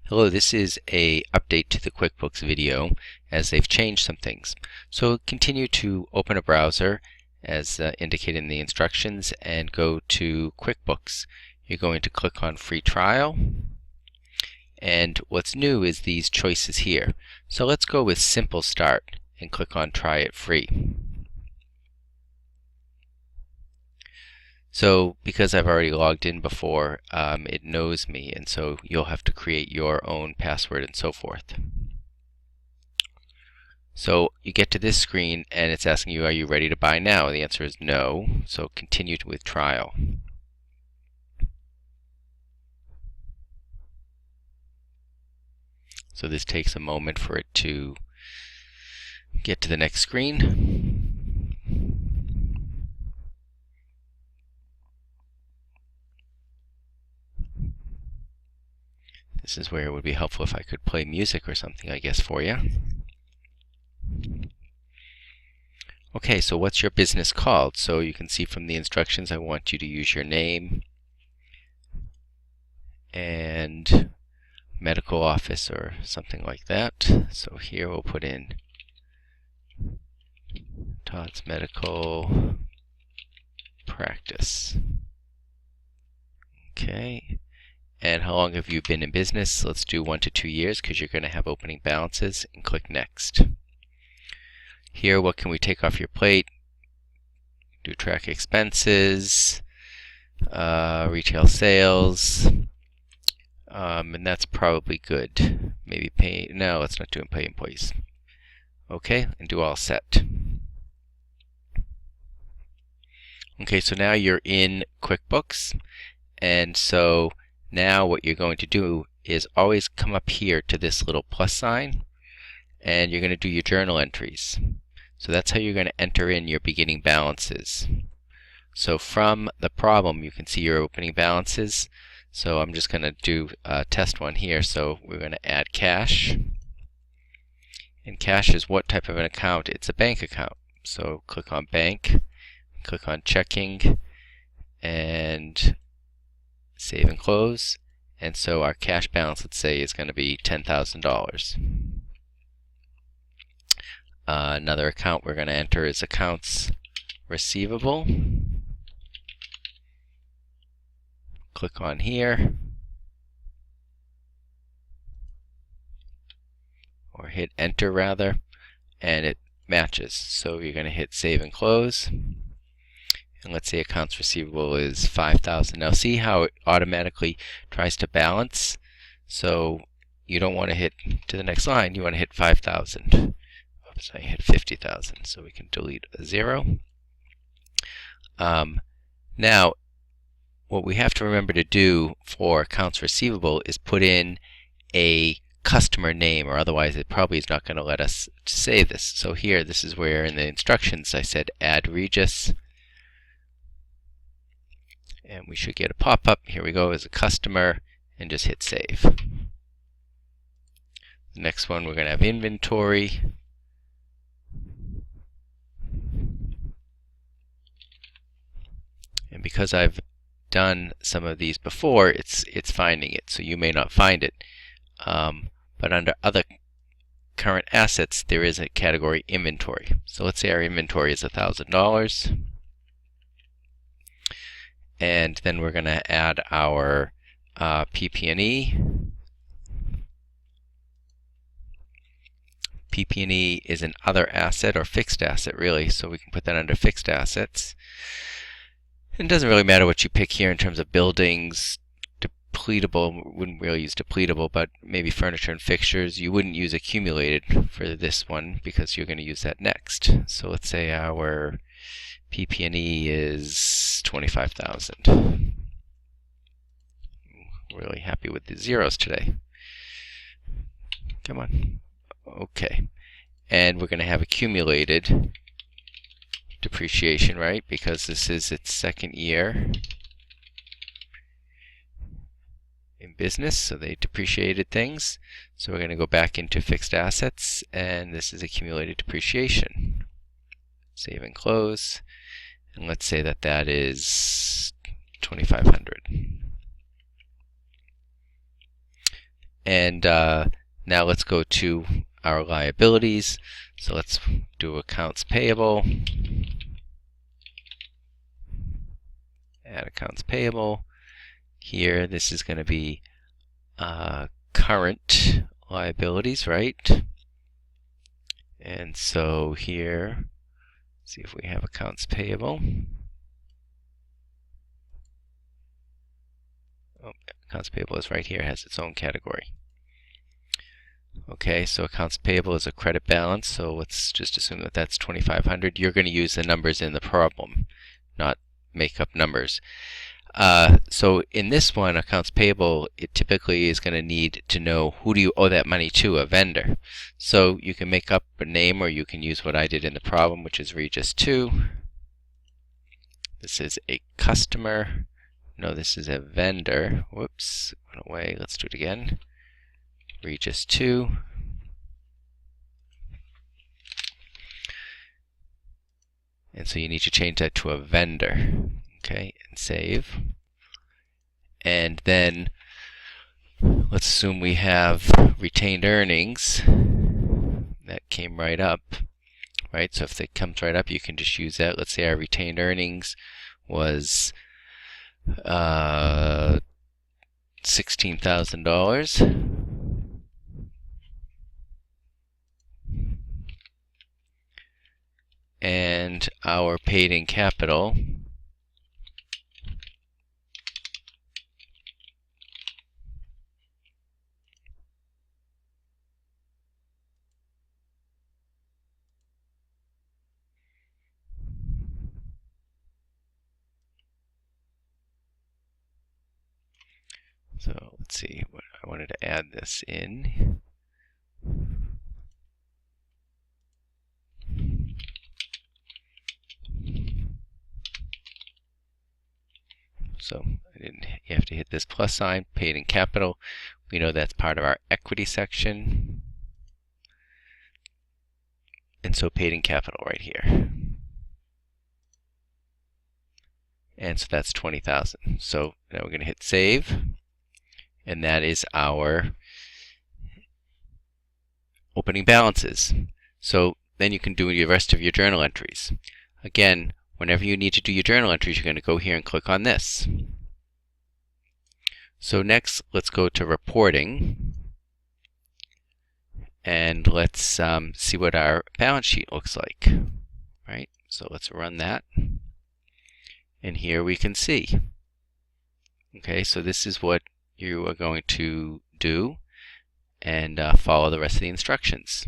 Hello, this is a update to the QuickBooks video as they've changed some things. So continue to open a browser as indicated in the instructions and go to QuickBooks. You're going to click on Free Trial, and what's new is these choices here. So let's go with Simple Start and click on Try It Free. So because I've already logged in before, it knows me, and so you'll have to create your own password and so forth. So you get to this screen and it's asking you, are you ready to buy now? The answer is no, so continue with trial. So this takes a moment for it to get to the next screen. This is where it would be helpful if I could play music or something, I guess, for you. Okay, so what's your business called? So you can see from the instructions I want you to use your name and medical office or something like that. So here we'll put in Todd's Medical Practice. Okay. And how long have you been in business? Let's do 1 to 2 years because you're going to have opening balances, and click Next. Here, what can we take off your plate? Do track expenses, retail sales, and that's probably good. Maybe pay, no, let's not do pay employees. Okay, and do all set. Okay, so now you're in QuickBooks, and so now what you're going to do is always come up here to this little plus sign, and you're going to do your journal entries. So that's how you're going to enter in your beginning balances. So from the problem you can see your opening balances. So I'm just going to do a test one here. So we're going to add cash. And cash is what type of an account? It's a bank account. So click on bank, click on checking, and save and close. And so our cash balance, let's say, is going to be $10,000. Another account we're going to enter is accounts receivable. Click on here, or hit enter rather, and it matches. So you're going to hit save and close. And let's say accounts receivable is $5,000. Now see how it automatically tries to balance? So you don't want to hit to the next line, you want to hit 5,000. Oops, I hit 50,000, so we can delete a 0. Now, what we have to remember to do for accounts receivable is put in a customer name, or otherwise it probably is not going to let us say this. So here, this is where in the instructions I said add Regis. And we should get a pop-up. Here we go as a customer, and just hit save. The next one, we're going to have inventory. And because I've done some of these before, it's finding it. So you may not find it. But under other current assets, there is a category inventory. So let's say our inventory is $1,000. And then we're going to add our PP&E. PP&E is an other asset, or fixed asset really, so we can put that under fixed assets. It doesn't really matter what you pick here in terms of buildings. Depletable, wouldn't really use depletable, but maybe furniture and fixtures. You wouldn't use accumulated for this one because you're going to use that next. So let's say our PP&E is 25,000. Really happy with the zeros today. Come on. Okay. And we're going to have accumulated depreciation, right? Because this is its second year in business, so they depreciated things. So we're going to go back into fixed assets, and this is accumulated depreciation. Save and close. And let's say that that is 2,500. And now let's go to our liabilities. So let's do accounts payable. Add accounts payable. Here, this is going to be current liabilities, right? And so here, see if we have accounts payable. Oh, accounts payable is right here, it has its own category. Okay, so accounts payable is a credit balance, so let's just assume that that's $2,500. You're going to use the numbers in the problem, not make up numbers. So in this one, accounts payable, it typically is going to need to know who do you owe that money to, a vendor. So you can make up a name, or you can use what I did in the problem, which is Regis 2. This is a customer. No, this is a vendor. Whoops, went away. Let's do it again. Regis 2. And so you need to change that to a vendor. Okay, and save. And then let's assume we have retained earnings. That came right up, right? So if it comes right up, you can just use that. Let's say our retained earnings was $16,000. And our paid in capital so let's see, what I wanted to add this in. So you have to hit this plus sign, paid in capital. We know that's part of our equity section. And so paid in capital right here. And so that's 20,000. So now we're going to hit save. And that is our opening balances. So then you can do the rest of your journal entries. Again, whenever you need to do your journal entries, you're going to go here and click on this. So next, let's go to reporting. And let's see what our balance sheet looks like. Right? So let's run that. And here we can see. Okay, so this is what you are going to do, and follow the rest of the instructions.